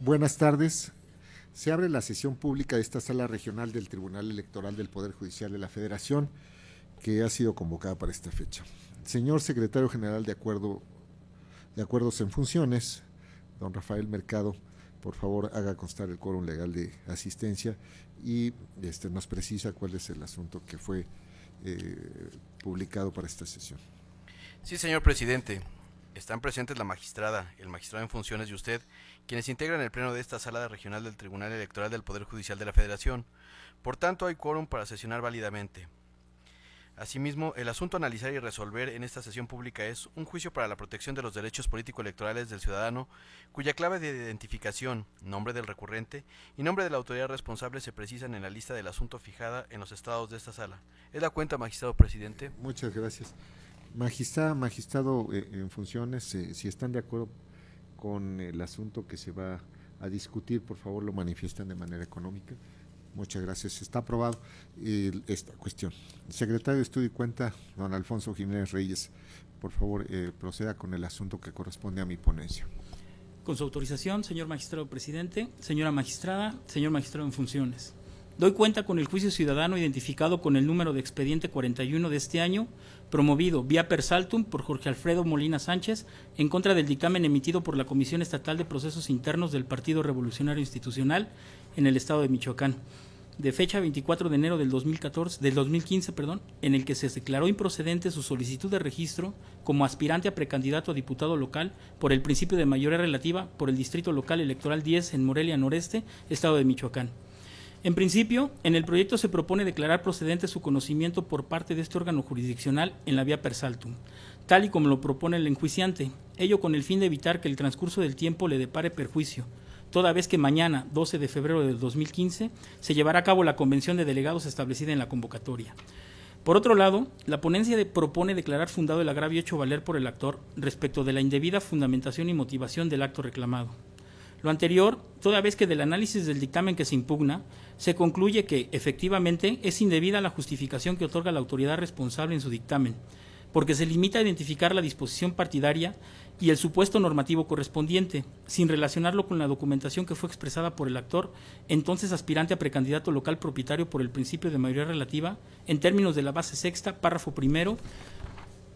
Buenas tardes. Se abre la sesión pública de esta sala regional del Tribunal Electoral del Poder Judicial de la Federación, que ha sido convocada para esta fecha. Señor Secretario General de Acuerdos en Funciones, don Rafael Mercado, por favor haga constar el quórum legal de asistencia y nos precisa cuál es el asunto que fue publicado para esta sesión. Sí, señor presidente. Están presentes la magistrada, el magistrado en funciones y usted, quienes integran el pleno de esta sala regional del Tribunal Electoral del Poder Judicial de la Federación. Por tanto, hay quórum para sesionar válidamente. Asimismo, el asunto a analizar y resolver en esta sesión pública es un juicio para la protección de los derechos político-electorales del ciudadano, cuya clave de identificación, nombre del recurrente y nombre de la autoridad responsable se precisan en la lista del asunto fijada en los estados de esta sala. ¿Es la cuenta, magistrado presidente? Muchas gracias. Magistrado en funciones, si están de acuerdo con el asunto que se va a discutir, por favor lo manifiestan de manera económica. Muchas gracias. Está aprobado esta cuestión. Secretario de Estudio y Cuenta, don Alfonso Jiménez Reyes, por favor proceda con el asunto que corresponde a mi ponencia. Con su autorización, señor magistrado presidente, señora magistrada, señor magistrado en funciones. Doy cuenta con el juicio ciudadano identificado con el número de expediente 41 de este año, promovido vía per saltum por Jorge Alfredo Molina Sánchez, en contra del dictamen emitido por la Comisión Estatal de Procesos Internos del Partido Revolucionario Institucional en el Estado de Michoacán, de fecha 24 de enero del 2015, en el que se declaró improcedente su solicitud de registro como aspirante a precandidato a diputado local por el principio de mayoría relativa por el Distrito Local Electoral 10 en Morelia Noreste, Estado de Michoacán. En principio, en el proyecto se propone declarar procedente su conocimiento por parte de este órgano jurisdiccional en la vía per saltum, tal y como lo propone el enjuiciante, ello con el fin de evitar que el transcurso del tiempo le depare perjuicio, toda vez que mañana, 12 de febrero del 2015, se llevará a cabo la convención de delegados establecida en la convocatoria. Por otro lado, la ponencia propone declarar fundado el agravio hecho valer por el actor respecto de la indebida fundamentación y motivación del acto reclamado. Lo anterior, toda vez que del análisis del dictamen que se impugna, se concluye que, efectivamente, es indebida la justificación que otorga la autoridad responsable en su dictamen, porque se limita a identificar la disposición partidaria y el supuesto normativo correspondiente, sin relacionarlo con la documentación que fue expresada por el actor, entonces aspirante a precandidato local propietario por el principio de mayoría relativa, en términos de la base sexta, párrafo primero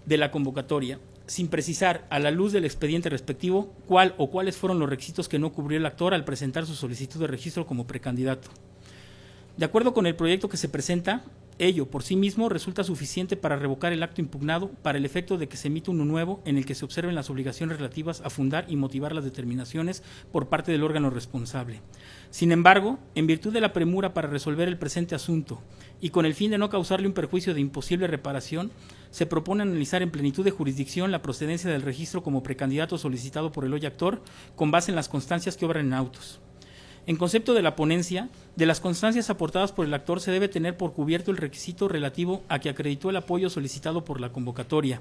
de la convocatoria, sin precisar, a la luz del expediente respectivo, cuál o cuáles fueron los requisitos que no cubrió el actor al presentar su solicitud de registro como precandidato. De acuerdo con el proyecto que se presenta, ello por sí mismo resulta suficiente para revocar el acto impugnado para el efecto de que se emita uno nuevo en el que se observen las obligaciones relativas a fundar y motivar las determinaciones por parte del órgano responsable. Sin embargo, en virtud de la premura para resolver el presente asunto y con el fin de no causarle un perjuicio de imposible reparación, se propone analizar en plenitud de jurisdicción la procedencia del registro como precandidato solicitado por el hoy actor con base en las constancias que obran en autos. En concepto de la ponencia, de las constancias aportadas por el actor se debe tener por cubierto el requisito relativo a que acreditó el apoyo solicitado por la convocatoria.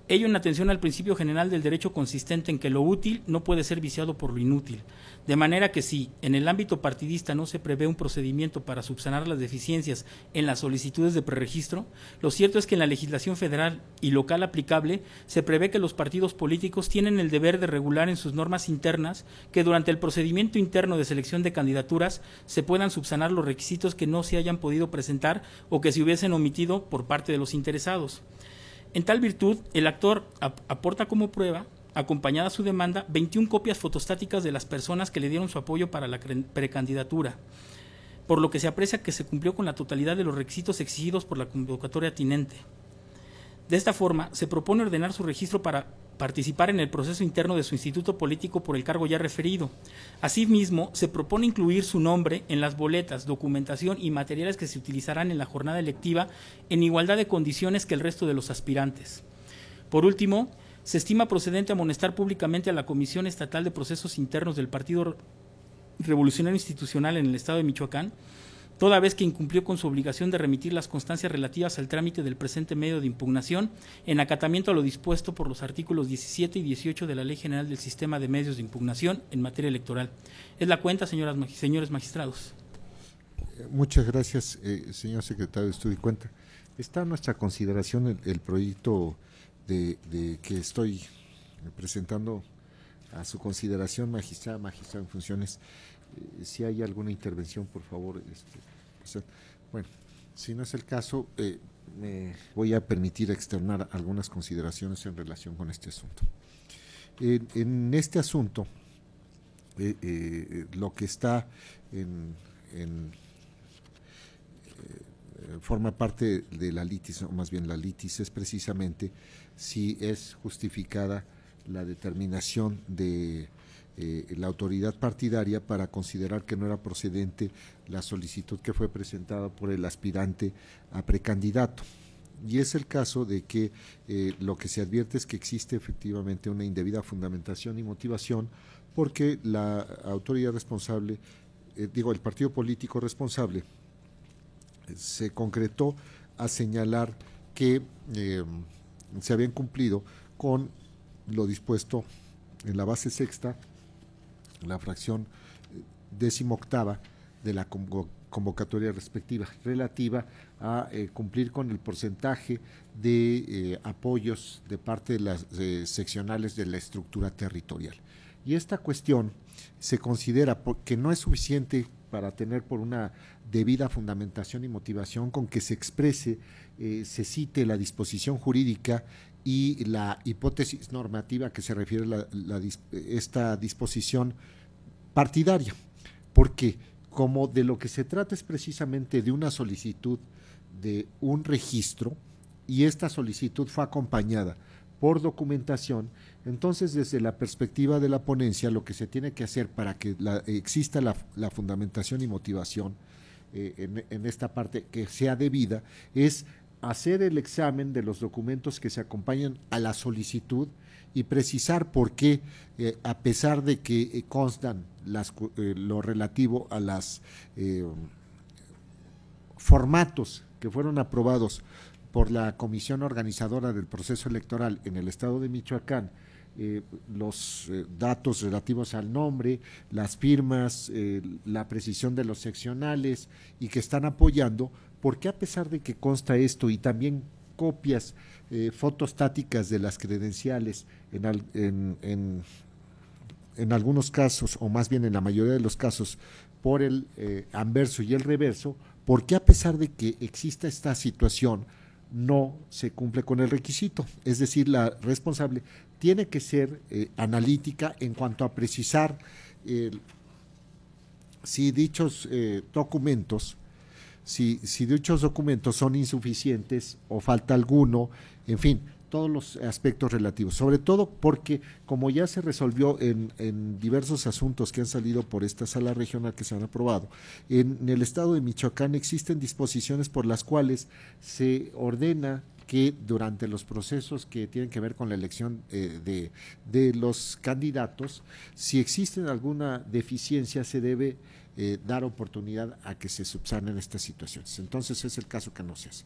Ello en atención al principio general del derecho consistente en que lo útil no puede ser viciado por lo inútil, de manera que si en el ámbito partidista no se prevé un procedimiento para subsanar las deficiencias en las solicitudes de preregistro, lo cierto es que en la legislación federal y local aplicable se prevé que los partidos políticos tienen el deber de regular en sus normas internas que durante el procedimiento interno de selección de candidaturas se puedan subsanar los requisitos que no se hayan podido presentar o que se hubiesen omitido por parte de los interesados. En tal virtud, el actor aporta como prueba, acompañada a su demanda, 21 copias fotostáticas de las personas que le dieron su apoyo para la precandidatura, por lo que se aprecia que se cumplió con la totalidad de los requisitos exigidos por la convocatoria atinente. De esta forma, se propone ordenar su registro para participar en el proceso interno de su instituto político por el cargo ya referido. Asimismo, se propone incluir su nombre en las boletas, documentación y materiales que se utilizarán en la jornada electiva en igualdad de condiciones que el resto de los aspirantes. Por último, se estima procedente amonestar públicamente a la Comisión Estatal de Procesos Internos del Partido Revolucionario Institucional en el Estado de Michoacán, toda vez que incumplió con su obligación de remitir las constancias relativas al trámite del presente medio de impugnación en acatamiento a lo dispuesto por los artículos 17 y 18 de la Ley General del Sistema de Medios de Impugnación en materia electoral. Es la cuenta, señores magistrados. Muchas gracias, señor secretario de Estudio y Cuenta. Está a nuestra consideración el proyecto de que estoy presentando a su consideración, magistrado en funciones. Si hay alguna intervención, por favor. Bueno, si no es el caso, me voy a permitir externar algunas consideraciones en relación con este asunto. En este asunto, lo que está forma parte de la litis, o más bien la litis es precisamente si es justificada la determinación de la autoridad partidaria para considerar que no era procedente la solicitud que fue presentada por el aspirante a precandidato. Y es el caso de que lo que se advierte es que existe efectivamente una indebida fundamentación y motivación, porque la autoridad responsable, el partido político responsable, se concretó a señalar que se habían cumplido con lo dispuesto en la base sexta, la fracción 18ª de la convocatoria respectiva, relativa a cumplir con el porcentaje de apoyos de parte de las seccionales de la estructura territorial. Y esta cuestión se considera que no es suficiente para tener por una debida fundamentación y motivación con que se exprese, se cite la disposición jurídica y la hipótesis normativa que se refiere a esta disposición partidaria, porque como de lo que se trata es precisamente de una solicitud de un registro y esta solicitud fue acompañada por documentación, entonces desde la perspectiva de la ponencia lo que se tiene que hacer para que exista la fundamentación y motivación en esta parte que sea debida es hacer el examen de los documentos que se acompañan a la solicitud y precisar por qué, a pesar de que constan lo relativo a los formatos que fueron aprobados por la comisión organizadora del proceso electoral en el estado de Michoacán, los datos relativos al nombre, las firmas, la precisión de los seccionales y que están apoyando, porque a pesar de que consta esto y también copias fotostáticas de las credenciales en algunos casos, o más bien en la mayoría de los casos, por el anverso y el reverso, porque a pesar de que exista esta situación, no se cumple con el requisito, es decir, la responsable tiene que ser analítica en cuanto a precisar si dichos documentos son insuficientes o falta alguno, en fin, todos los aspectos relativos, sobre todo porque como ya se resolvió en diversos asuntos que han salido por esta sala regional que se han aprobado, en el estado de Michoacán existen disposiciones por las cuales se ordena que durante los procesos que tienen que ver con la elección de los candidatos, si existe alguna deficiencia se debe dar oportunidad a que se subsanen estas situaciones. Entonces es el caso que no se hace.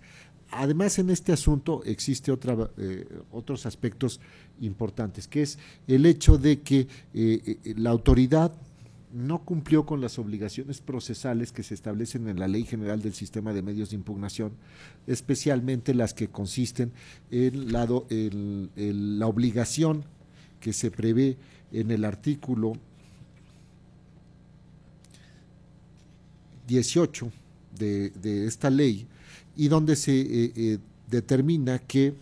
Además, en este asunto existe otros aspectos importantes, que es el hecho de que la autoridad no cumplió con las obligaciones procesales que se establecen en la Ley General del Sistema de Medios de Impugnación, especialmente las que consisten en la obligación que se prevé en el artículo 18 de esta ley, y donde se determina que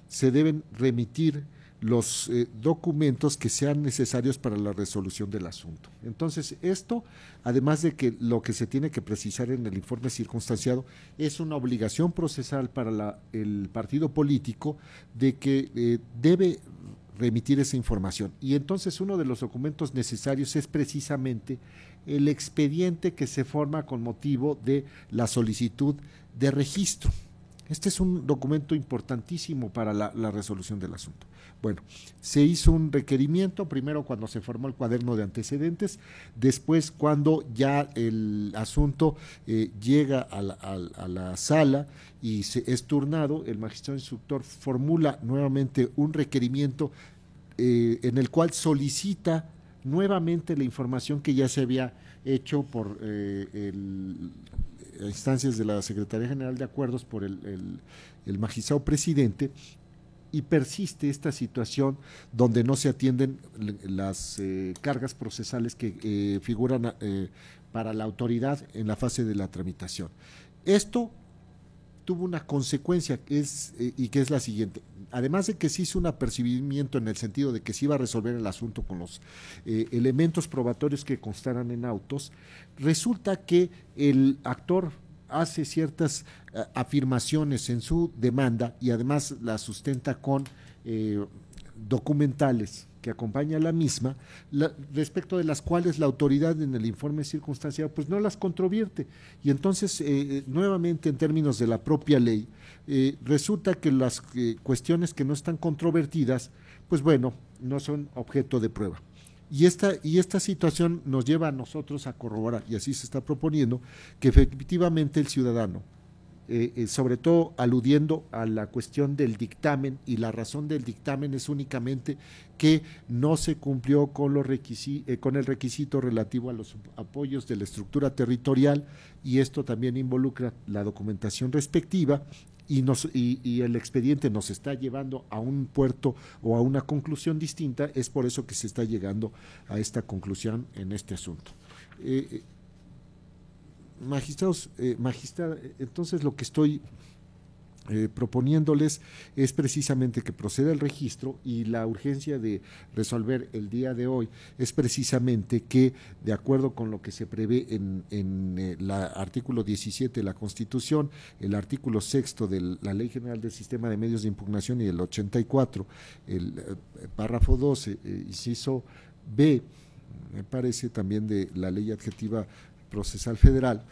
se deben remitir los documentos que sean necesarios para la resolución del asunto. Entonces, esto, además de que lo que se tiene que precisar en el informe circunstanciado, es una obligación procesal para el partido político de que debe remitir esa información. Y entonces uno de los documentos necesarios es precisamente el expediente que se forma con motivo de la solicitud de registro. Este es un documento importantísimo para la resolución del asunto. Bueno, se hizo un requerimiento, primero cuando se formó el cuaderno de antecedentes, después cuando ya el asunto llega a la sala y es turnado, el magistrado instructor formula nuevamente un requerimiento en el cual solicita nuevamente la información que ya se había hecho por instancias de la Secretaría General de Acuerdos por el magistrado presidente, y persiste esta situación donde no se atienden las cargas procesales que figuran para la autoridad en la fase de la tramitación. Esto tuvo una consecuencia y que es la siguiente. Además de que se hizo un apercibimiento en el sentido de que se iba a resolver el asunto con los elementos probatorios que constaran en autos, resulta que el actor hace ciertas afirmaciones en su demanda y además la sustenta con documentales que acompaña a la misma, respecto de las cuales la autoridad en el informe circunstancial pues no las controvierte. Y entonces, nuevamente en términos de la propia ley, resulta que las cuestiones que no están controvertidas, pues bueno, no son objeto de prueba. Y esta situación nos lleva a nosotros a corroborar, y así se está proponiendo, que efectivamente el ciudadano, sobre todo aludiendo a la cuestión del dictamen, y la razón del dictamen es únicamente que no se cumplió con el requisito relativo a los apoyos de la estructura territorial, y esto también involucra la documentación respectiva, y el expediente nos está llevando a un puerto o a una conclusión distinta. Es por eso que se está llegando a esta conclusión en este asunto. Magistrados, magistrada, entonces lo que estoy proponiéndoles es precisamente que proceda el registro, y la urgencia de resolver el día de hoy es precisamente que, de acuerdo con lo que se prevé en el artículo 17 de la Constitución, el artículo 6º de la Ley General del Sistema de Medios de Impugnación y el 84, el párrafo 12, inciso B, me parece también de la Ley Adjetiva Procesal Federal,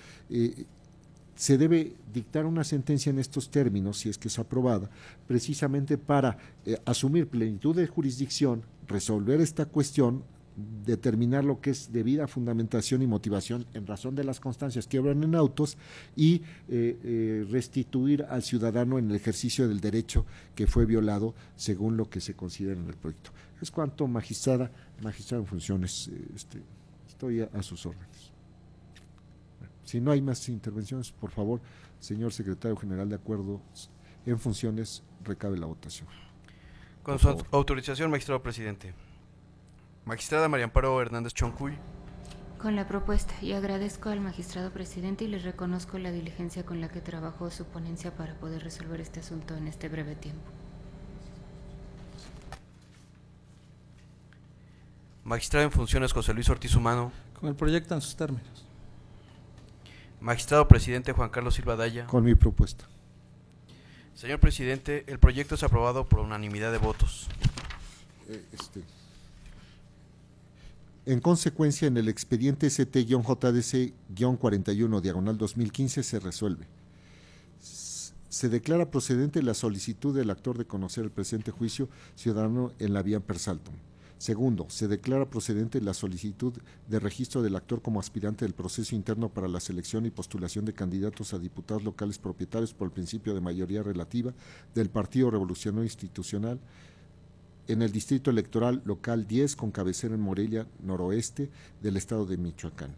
se debe dictar una sentencia en estos términos, si es que es aprobada, precisamente para asumir plenitud de jurisdicción, resolver esta cuestión, determinar lo que es debida fundamentación y motivación en razón de las constancias que obran en autos, y restituir al ciudadano en el ejercicio del derecho que fue violado según lo que se considera en el proyecto. Es cuanto, magistrada en funciones, estoy a sus órdenes. Si no hay más intervenciones, por favor, señor secretario general, de acuerdo en funciones, recabe la votación. Con su autorización, magistrado presidente. Magistrada María Amparo Hernández Choncuy. Con la propuesta, y agradezco al magistrado presidente y les reconozco la diligencia con la que trabajó su ponencia para poder resolver este asunto en este breve tiempo. Magistrado en funciones José Luis Ortiz Humano. Con el proyecto en sus términos. Magistrado presidente Juan Carlos Silva Daya. Con mi propuesta. Señor presidente, el proyecto es aprobado por unanimidad de votos. En consecuencia, en el expediente ST-JDC-41/2015 se resuelve. Se declara procedente la solicitud del actor de conocer el presente juicio ciudadano en la vía per saltum. Segundo, se declara procedente la solicitud de registro del actor como aspirante del proceso interno para la selección y postulación de candidatos a diputados locales propietarios por el principio de mayoría relativa del Partido Revolucionario Institucional en el Distrito Electoral Local 10 con cabecera en Morelia Noroeste del Estado de Michoacán.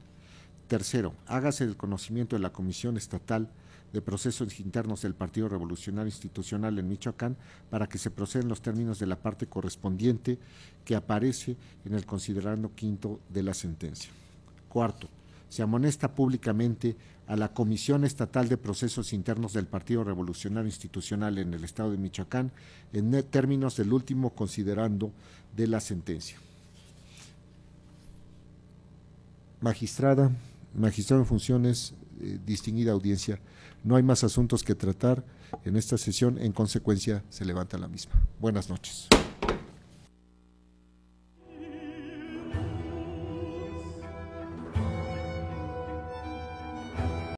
Tercero, hágase el conocimiento de la Comisión Estatal de Procesos Internos del Partido Revolucionario Institucional en Michoacán para que se proceda en los términos de la parte correspondiente que aparece en el considerando quinto de la sentencia. Cuarto, se amonesta públicamente a la Comisión Estatal de Procesos Internos del Partido Revolucionario Institucional en el Estado de Michoacán en términos del último considerando de la sentencia. Magistrado en funciones, distinguida audiencia, no hay más asuntos que tratar en esta sesión, en consecuencia se levanta la misma. Buenas noches.